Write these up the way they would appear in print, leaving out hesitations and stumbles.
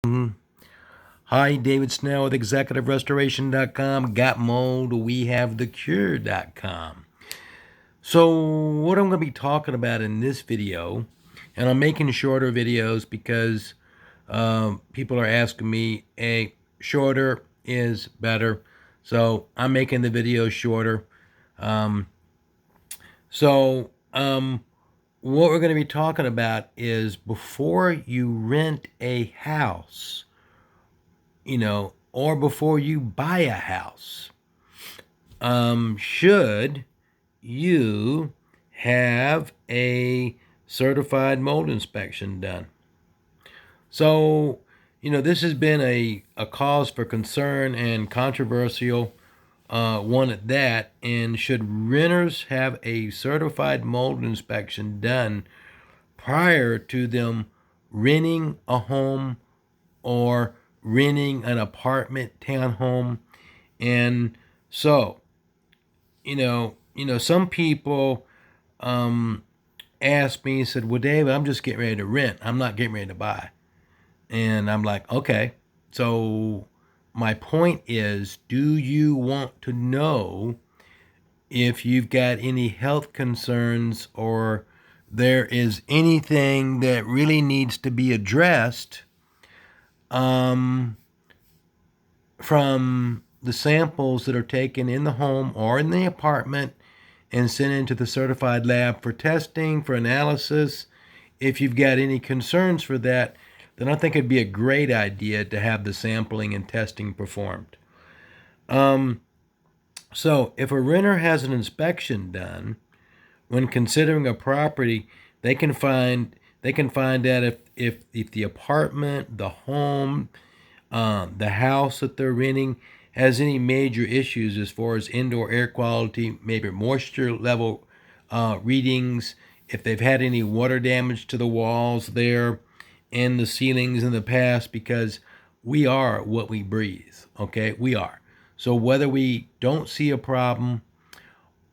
Hi, David Snell with ExecutiveRestoration.com. Got mold, we have the cure.com. So, what I'm going to be talking about in this video, and I'm making shorter videos because people are asking me, shorter is better. So, I'm making the video shorter. Um, so, what we're going to be talking about is before you rent a house, or before you buy a house, should you have a certified mold inspection done? So, this has been a cause for concern and controversial one at that. And should renters have a certified mold inspection done prior to them renting a home or renting an apartment townhome? And so, some people asked me, said, "Well, David, I'm just getting ready to rent. I'm not getting ready to buy." And I'm like, "Okay." So my point is, do you want to know if you've got any health concerns or there is anything that really needs to be addressed um, from the samples that are taken in the home or in the apartment and sent into the certified lab for testing, for analysis? If you've got any concerns for that, then I think it'd be a great idea to have the sampling and testing performed. So if a renter has an inspection done, when considering a property, they can find out if the apartment, the home, the house that they're renting has any major issues as far as indoor air quality, maybe moisture level readings, if they've had any water damage to the walls there and the ceilings in the past, because we are what we breathe, okay? We are. So whether we don't see a problem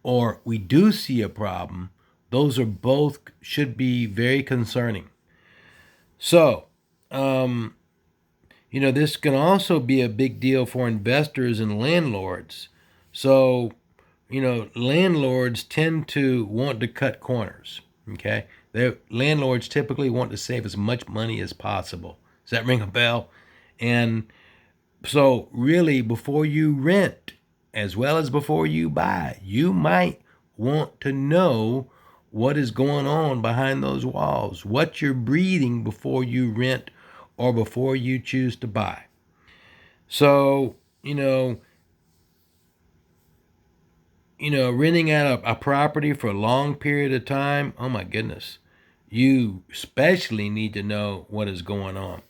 or we do see a problem, those are both should be very concerning. So, this can also be a big deal for investors and landlords. So, landlords tend to want to cut corners. Okay, their landlords typically want to save as much money as possible. Does that ring a bell? And so, really, before you rent, as well as before you buy, you might want to know what is going on behind those walls, what you're breathing before you rent or before you choose to buy. So, renting out a property for a long period of time, oh my goodness, you especially need to know what is going on.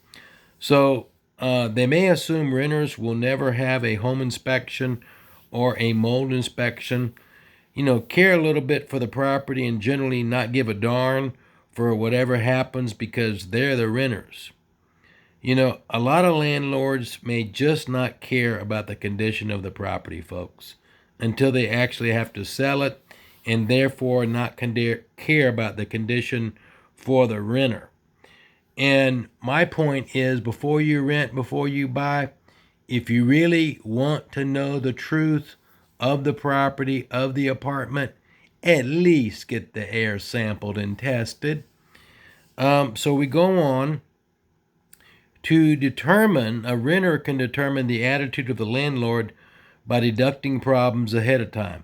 So, they may assume renters will never have a home inspection or a mold inspection, care a little bit for the property and generally not give a darn for whatever happens because they're the renters. A lot of landlords may just not care about the condition of the property, folks, until they actually have to sell it and therefore not care about the condition for the renter. And my point is, before you rent, before you buy, if you really want to know the truth of the property, of the apartment, at least get the air sampled and tested. So we go on to determine, a renter can determine the attitude of the landlord by deducting problems ahead of time.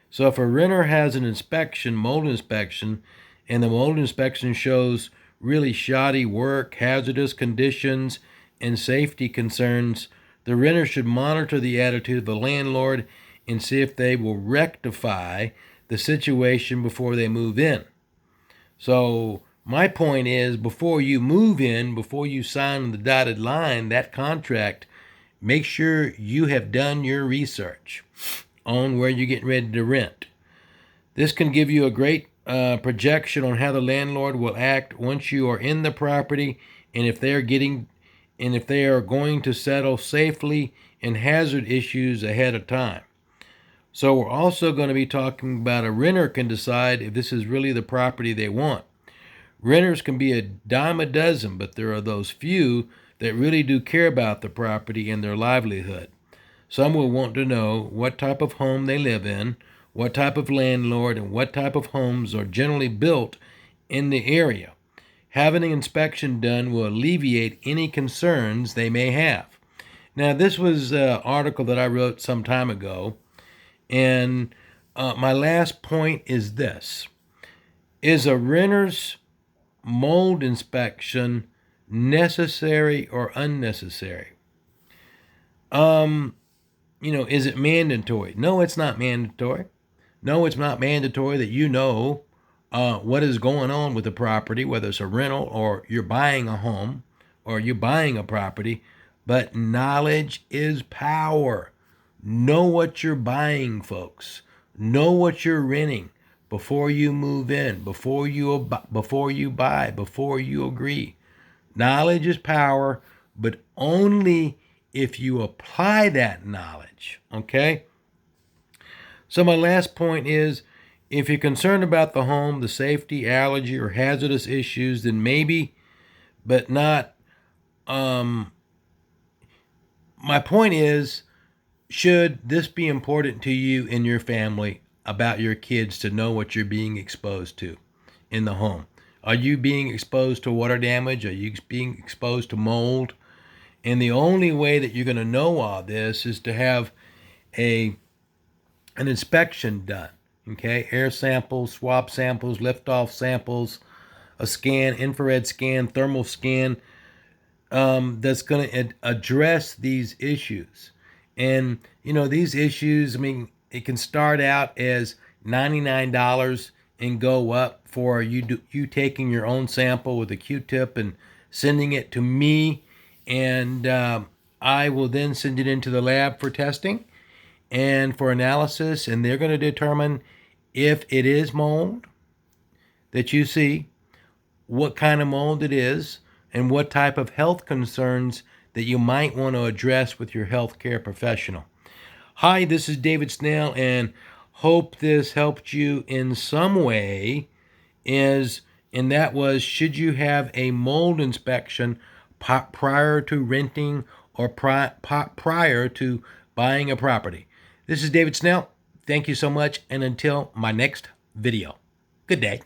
So if a renter has an inspection, mold inspection, and the mold inspection shows really shoddy work, hazardous conditions, and safety concerns, the renter should monitor the attitude of the landlord and see if they will rectify the situation before they move in. So my point is, before you move in, before you sign the dotted line, that contract, make sure you have done your research on where you're getting ready to rent. This can give you a great projection on how the landlord will act once you are in the property, and if they are going to settle safely and hazard issues ahead of time. So we're also going to be talking about a renter can decide if this is really the property they want. Renters can be a dime a dozen, but there are those few that really do care about the property and their livelihood. Some will want to know what type of home they live in, what type of landlord, and what type of homes are generally built in the area. Having an inspection done will alleviate any concerns they may have. Now, this was an article that I wrote some time ago, and my last point is this. Is a renter's mold inspection necessary or unnecessary? Is it mandatory? No, it's not mandatory. No, it's not mandatory that you know what is going on with the property, whether it's a rental or you're buying a home or you're buying a property. But knowledge is power. Know what you're buying, folks. Know what you're renting before you move in, before you buy, before you agree. Knowledge is power, but only if you apply that knowledge, okay? So my last point is, if you're concerned about the home, the safety, allergy, or hazardous issues, then maybe, but not. My point is, should this be important to you and your family about your kids to know what you're being exposed to in the home? Are you being exposed to water damage? Are you being exposed to mold? And the only way that you're going to know all this is to have an inspection done. Okay, air samples, swab samples, lift-off samples, a scan, infrared scan, thermal scan, that's going to address these issues. And, these issues, it can start out as $99 and go up for you taking your own sample with a Q-tip and sending it to me. And I will then send it into the lab for testing and for analysis. And they're going to determine if it is mold that you see, what kind of mold it is, and what type of health concerns that you might want to address with your healthcare professional. Hi, this is David Snell, and hope this helped you in some way. And that was, should you have a mold inspection prior to renting or prior to buying a property? This is David Snell. Thank you so much, and until my next video. Good day.